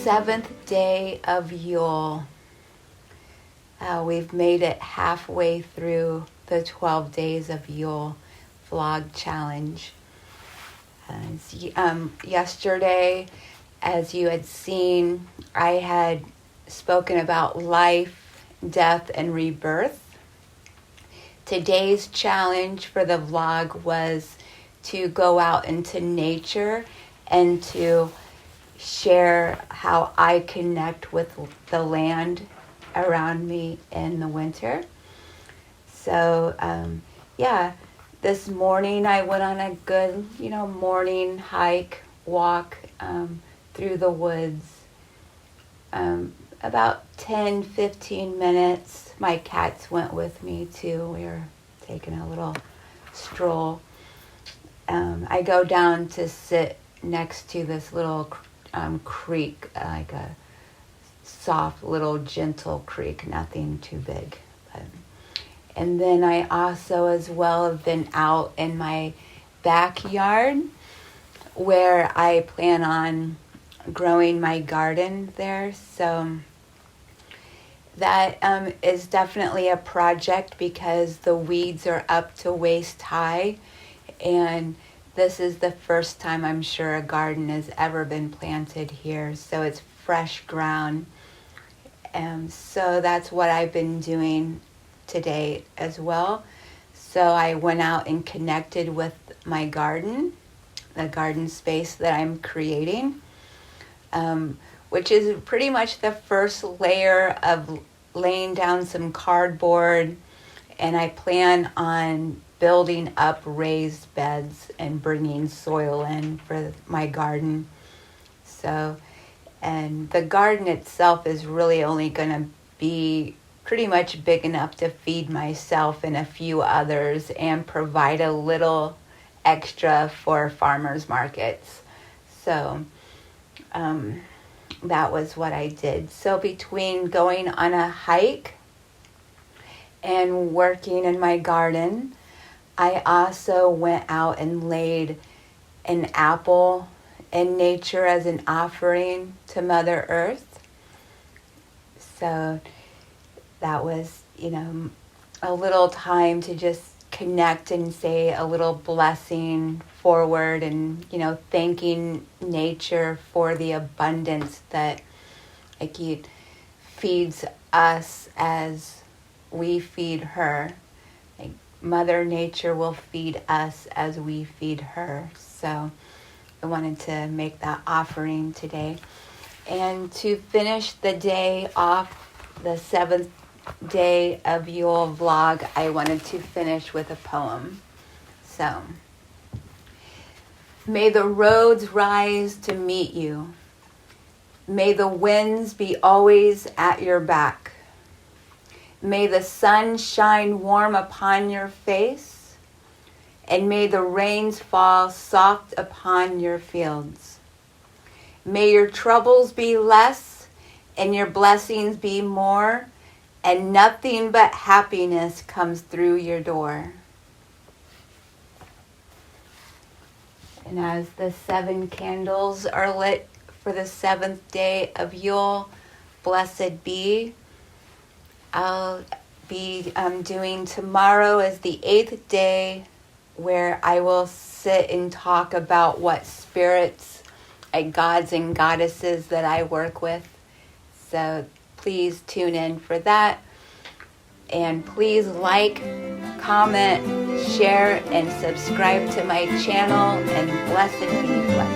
seventh day of Yule. We've made it halfway through the 12 Days of Yule vlog challenge. Yesterday, as you had seen, I had spoken about life, death, and rebirth. Today's challenge for the vlog was to go out into nature and to share how I connect with the land around me in the winter. So, this morning I went on a good, morning hike, walk through the woods. About 10-15 minutes. My cats went with me too. We were taking a little stroll. I go down to sit next to this little creek, like a soft little gentle creek, nothing too big. And then I also as well have been out in my backyard where I plan on growing my garden there. So that is definitely a project because the weeds are up to waist high, and this is the first time I'm sure a garden has ever been planted here, so it's fresh ground. So that's what I've been doing today as well. So I went out and connected with my garden, the garden space that I'm creating, which is pretty much the first layer of laying down some cardboard, and I plan on building up raised beds and bringing soil in for my garden. So, and the garden itself is really only going to be pretty much big enough to feed myself and a few others and provide a little extra for farmers markets. So, that was what I did. So between going on a hike and working in my garden, I also went out and laid an apple in nature as an offering to Mother Earth. So that was, a little time to just connect and say a little blessing forward and, thanking nature for the abundance that it feeds us as we feed her. Mother Nature will feed us as we feed her. So I wanted to make that offering today. And to finish the day off, the seventh day of Yule vlog, I wanted to finish with a poem. So, may the roads rise to meet you. May the winds be always at your back. May the sun shine warm upon your face, and may the rains fall soft upon your fields. May your troubles be less and your blessings be more, and nothing but happiness comes through your door. And as the 7 candles are lit for the 7th day of Yule, blessed be. I'll be doing tomorrow as the 8th day, where I will sit and talk about what spirits, gods and goddesses that I work with. So please tune in for that. And please like, comment, share, and subscribe to my channel. And blessed be blessed.